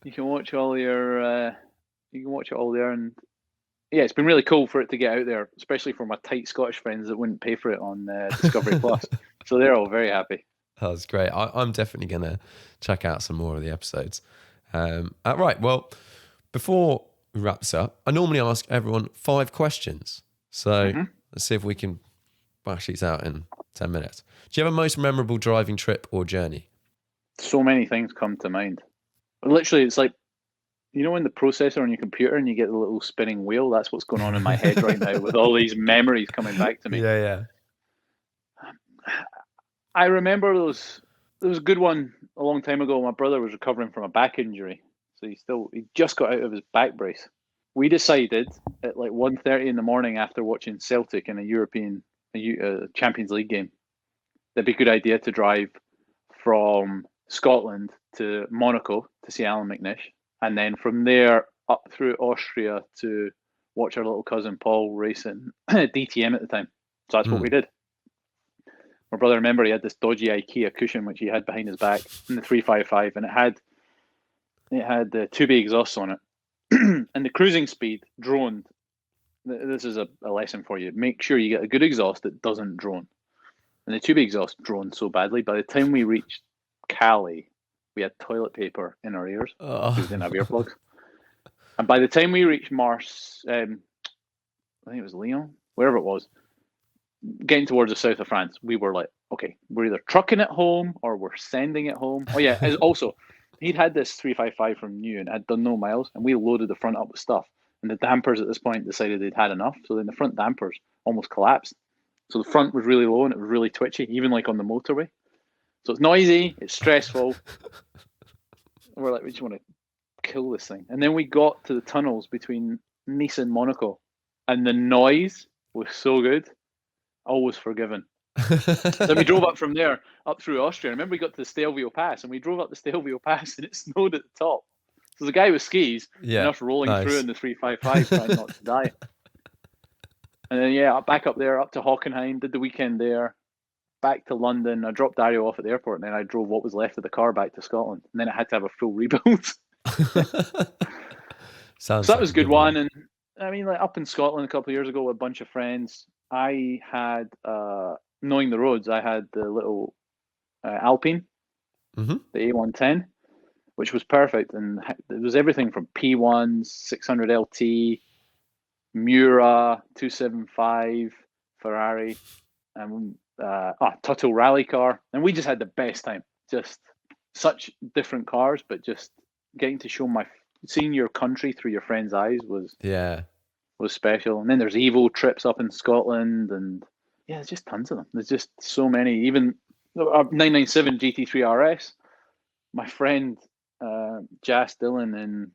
you can watch all your, you can watch it all there, and it's been really cool for it to get out there, especially for my tight Scottish friends that wouldn't pay for it on Discovery Plus. So they're all very happy. That's great. I'm definitely gonna check out some more of the episodes. Right. Well, before we wrap this up, I normally ask everyone 5 questions. So let's see if we can bash these out in 10 minutes. Do you have a most memorable driving trip or journey? So many things come to mind. Literally, it's like, you know, in the processor on your computer and you get the little spinning wheel, that's what's going on in my head right now with all these memories coming back to me. Yeah. I remember there was a good one a long time ago. My brother was recovering from a back injury. So he just got out of his back brace. We decided at like 1:30 in the morning after watching Celtic in a Champions League game, that'd be a good idea to drive from Scotland to Monaco to see Alan McNish, and then from there up through Austria to watch our little cousin Paul racing DTM at the time. So that's what we did. My brother, remember, he had this dodgy IKEA cushion which he had behind his back in the 355, and it had the 2B exhausts on it. And the cruising speed droned. This is a lesson for you. Make sure you get a good exhaust that doesn't drone. And the 2B exhaust droned so badly, by the time we reached Cali, we had toilet paper in our ears. We didn't have earplugs. And by the time we reached Mars, I think it was Lyon, wherever it was, getting towards the south of France, we were like, okay, we're either trucking it home or we're sending it home. Oh yeah, and also, he'd had this 355 from new and had done no miles, and we loaded the front up with stuff. And the dampers at this point decided they'd had enough, so then the front dampers almost collapsed. So the front was really low and it was really twitchy, even like on the motorway. So it's noisy, it's stressful. We're like, we just want to kill this thing. And then we got to the tunnels between Nice and Monaco, and the noise was so good. Always forgiven. So we drove up from there, up through Austria. I remember we got to the Stelvio Pass, and we drove up the Stelvio Pass, and it snowed at the top. So the guy with skis, and us rolling through in the 355, trying not to die. And then, back up there, up to Hockenheim, did the weekend there, back to London. I dropped Dario off at the airport, and then I drove what was left of the car back to Scotland. And then I had to have a full rebuild. So that was a good one. And I mean, like up in Scotland a couple of years ago with a bunch of friends, I had, knowing the roads, I had the little Alpine, the A110, which was perfect. And it was everything from P1s, 600 LT, Mura, 275, Ferrari, and Tuttle rally car. And we just had the best time. Just such different cars, but just getting to seeing your country through your friend's eyes was special. And then there's Evo trips up in Scotland, and there's just tons of them. There's just so many. Even 997 GT3 RS. My friend Jas Dillon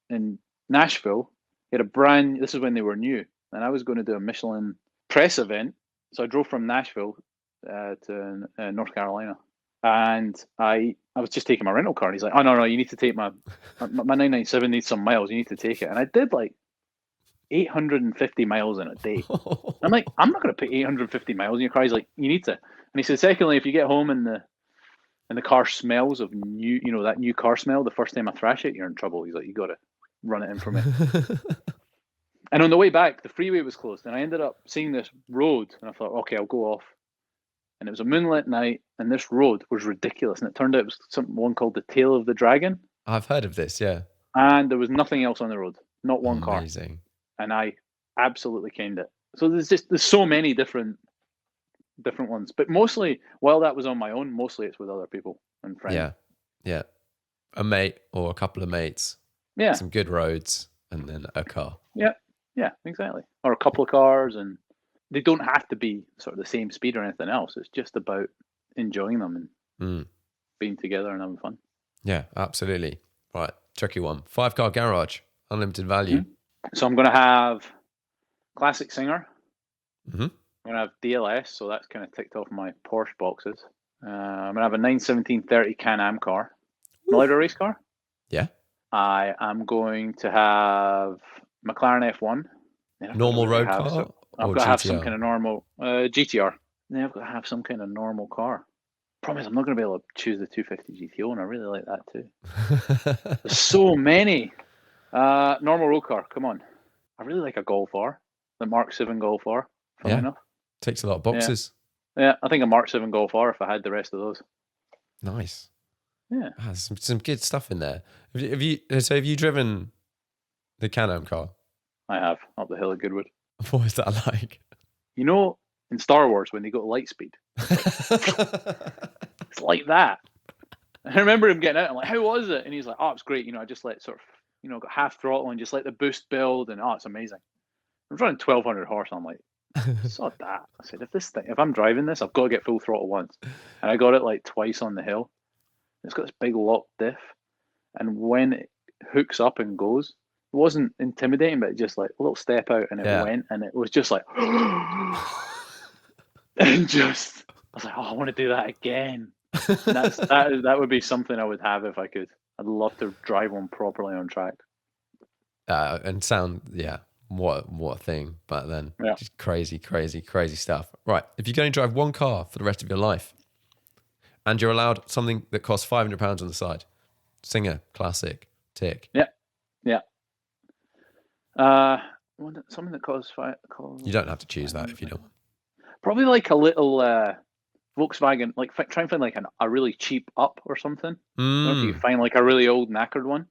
in Nashville, he had this is when they were new, and I was going to do a Michelin press event. So I drove from Nashville to North Carolina, and I was just taking my rental car, and he's like, "Oh no, you need to take my 997 needs some miles. You need to take it." And I did like 850 miles in a day. I'm like, I'm not going to put 850 miles in your car. He's like, you need to. And he said, secondly, if you get home and the car smells of new, that new car smell the first time I thrash it, you're in trouble. He's like, you got to run it in for me. And on the way back, the freeway was closed, and I ended up seeing this road, and I thought, okay, I'll go off. And it was a moonlit night, and this road was ridiculous. And it turned out it was one called the Tail of the Dragon. I've heard of this, yeah. And there was nothing else on the road, not one car. Amazing. And I absolutely caned it. So there's so many different ones, but mostly while that was on my own, mostly it's with other people and friends. Yeah, a mate or a couple of mates. Some good roads, and then a car. Yeah, exactly. Or a couple of cars, and they don't have to be sort of the same speed or anything else. It's just about enjoying them and being together and having fun. Yeah, absolutely. Right, tricky one. 5-car garage, unlimited value. So I'm going to have classic Singer. Mm-hmm. I'm going to have DLS, so that's kind of ticked off my Porsche boxes. I'm going to have a 91730 Can-Am car. Am I allowed a race car? Yeah. I am going to have McLaren F1. Normal road car I've got to have some kind of normal GTR. Then I've got to have some kind of normal car. Promise, I'm not going to be able to choose the 250 GTO, and I really like that too. There's so many. Normal road car, come on. I really like a Golf R, the Mark 7 Golf R, funny enough. Takes a lot of boxes. Yeah, I think a Mark 7 Golf R if I had the rest of those. Nice. Yeah. Some good stuff in there. Have you driven the Can-Am car? I have, up the hill at Goodwood. What is that like? You know, in Star Wars, when they go to light speed, it's like that. I remember him getting out, I'm like, how was it? And he's like, oh, it's great. I just let sort of, got half throttle and just let the boost build, and it's amazing. I'm running 1200 horse, and I'm like, sod that. I said, if I'm driving this, I've got to get full throttle once. And I got it like twice on the hill. It's got this big lock diff. And when it hooks up and goes, it wasn't intimidating, but just like a little step out and it went, and it was just like, and just, I was like, I want to do that again. That would be something I would have if I could. I'd love to drive one properly on track. And sound, what a thing back then. Yeah. Just crazy stuff. Right, if you're going to drive one car for the rest of your life, and you're allowed something that costs £500 on the side, Singer, classic, tick. Yeah. Something that costs You don't have to choose that if you don't want. Probably like a little Volkswagen, like try and find like a really cheap Up or something. I don't know if you find like a really old knackered one.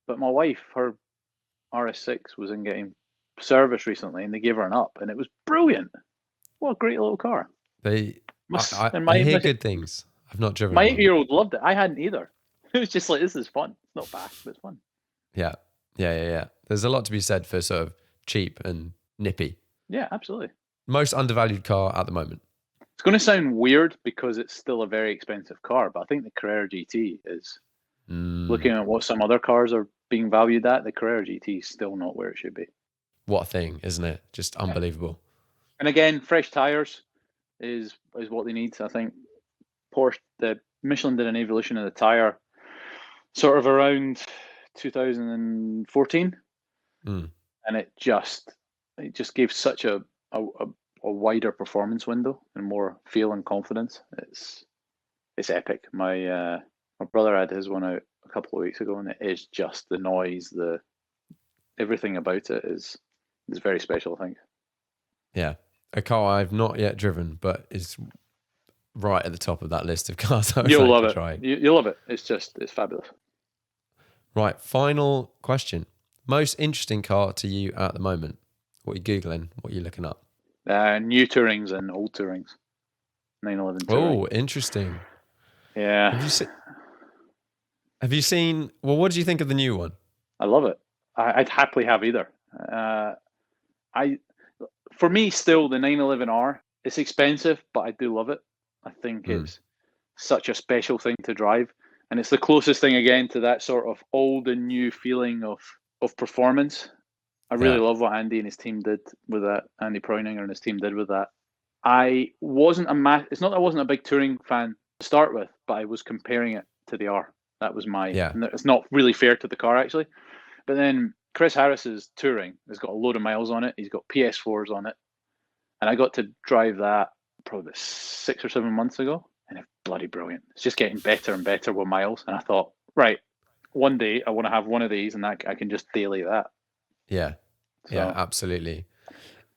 But my wife, her RS6 was in getting service recently, and they gave her an Up, and it was brilliant. What a great little car. I hear good things. I've not driven my 8-year-old loved it. I hadn't either. It was just like, this is fun. It's not bad, but it's fun. Yeah. There's a lot to be said for sort of cheap and nippy. Yeah, absolutely. Most undervalued car at the moment. It's going to sound weird because it's still a very expensive car, but I think the Carrera GT is, looking at what some other cars are being valued at, the Carrera GT is still not where it should be. What a thing, isn't it? Just unbelievable. And again, fresh tires is what they need. I think the Michelin did an evolution of the tire sort of around 2014, and it just gave such a wider performance window and more feel and confidence. It's epic. My brother had his one out a couple of weeks ago, and it is just the noise, everything about it is very special, I think. Yeah, a car I've not yet driven, but is right at the top of that list of cars. You'll love it. You'll love it. It's fabulous. Right, final question. Most interesting car to you at the moment? What are you Googling? What are you looking up? New Tourings and old Tourings. 911 Touring. Oh, interesting. Yeah. Have you seen, well, what do you think of the new one? I love it. I'd happily have either. For me, still, the 911R, it's expensive, but I do love it. I think it's such a special thing to drive. And it's the closest thing, again, to that sort of old and new feeling of performance. I really love what Andy and his team did with that. Andy Preuninger and his team did with that. It's not that I wasn't a big touring fan to start with, but I was comparing it to the R. That was it's not really fair to the car, actually. But then Chris Harris's touring has got a load of miles on it. He's got PS4s on it. And I got to drive that probably 6 or 7 months ago. And it's bloody brilliant. It's just getting better and better with miles. And I thought, right, one day I want to have one of these, and I can just daily that. Yeah, yeah, absolutely.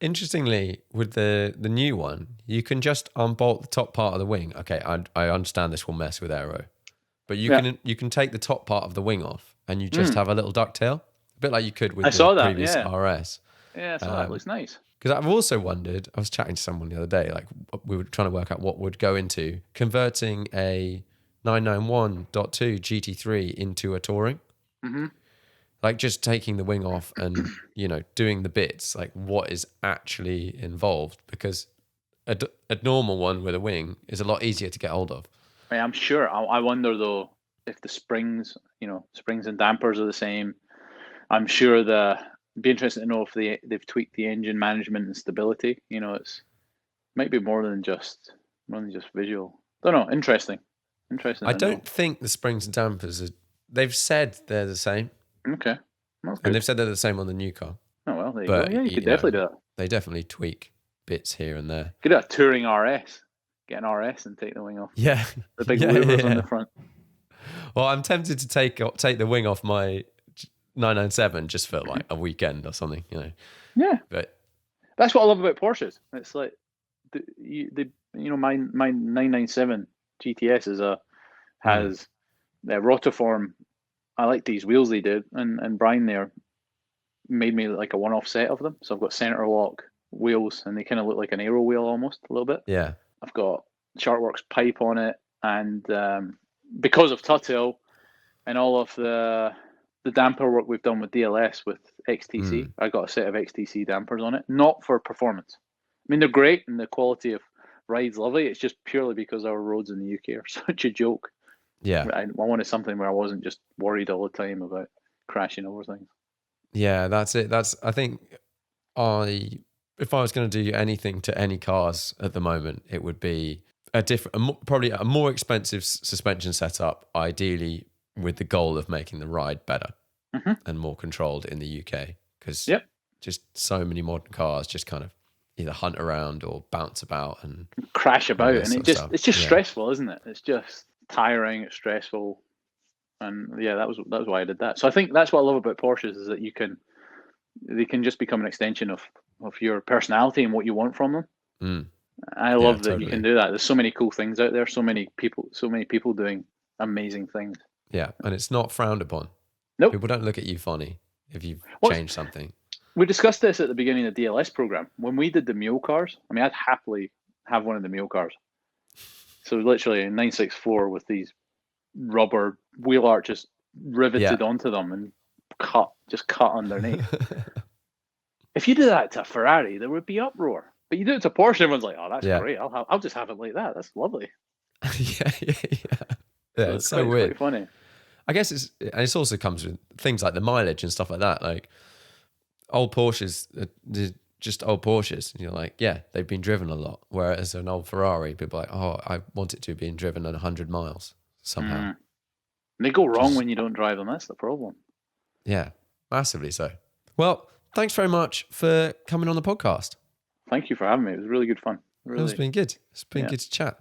Interestingly, with the new one, you can just unbolt the top part of the wing. Okay, I understand this will mess with aero, but you can take the top part of the wing off, and you just have a little ducktail, a bit like you could with the previous RS. Yeah, I saw that. It looks nice. Because I've also wondered, I was chatting to someone the other day, like we were trying to work out what would go into converting a 991.2 GT3 into a touring. Mm-hmm. Like just taking the wing off and, doing the bits, like what is actually involved, because a normal one with a wing is a lot easier to get hold of. I'm sure. I wonder though if the springs, springs and dampers are the same. I'm sure it'd be interesting to know if they've tweaked the engine management and stability. Might be more than just visual. Don't know. Interesting. I don't think the springs and dampers they've said they're the same. Okay. That's good. And they've said they're the same on the new car. Oh, well, there you go. Yeah, you could definitely do that. They definitely tweak bits here and there. Could do a touring RS. Get an RS and take the wing off. Yeah. The big louvers on the front. Well, I'm tempted to take the wing off my 997 just for like a weekend or something, Yeah. But that's what I love about Porsches. It's like my 997 GTS has the rotiform. I like these wheels they did, and Brian there made me like a one-off set of them. So I've got center lock wheels, and they kind of look like an aero wheel almost a little bit. Yeah. I've got Sharkworks pipe on it, and because of Tuthill and all of the damper work we've done with DLS with XTC, I got a set of XTC dampers on it, not for performance. I mean, they're great and the quality of ride's lovely. It's just purely because our roads in the UK are such a joke. Yeah. I wanted something where I wasn't just worried all the time about crashing over things. Yeah, that's it. I think if I was going to do anything to any cars at the moment, it would be probably a more expensive suspension setup, ideally with the goal of making the ride better and more controlled in the UK. Because just so many modern cars just kind of either hunt around or bounce about and crash about, and it's just stressful, isn't it? It's just tiring, it's stressful, and that was why I did that. So I think that's what I love about Porsches is that they can just become an extension of your personality and what you want from them. I love that you can do that. There's so many cool things out there, so many people doing amazing things. Yeah, and it's not frowned upon. Nope. People don't look at you funny if you've changed something. We discussed this at the beginning of the DLS program. When we did the mule cars, I mean, I'd happily have one of the mule cars. So literally a 964 with these rubber wheel arches riveted onto them and cut underneath. If you do that to a Ferrari, there would be uproar. But you do it to Porsche, everyone's like, "Oh, that's great. I'll just have it like that. That's lovely." Yeah, it's so weird. Quite funny. I guess it also comes with things like the mileage and stuff like that. Like old Porsches, just old Porsches. And you're like, yeah, they've been driven a lot. Whereas an old Ferrari, people are like, oh, I want it to be driven at 100 miles somehow. They go wrong when you don't drive them. That's the problem. Yeah, massively so. Well, thanks very much for coming on the podcast. Thank you for having me. It was really good fun. Really. It's been good. It's been good to chat.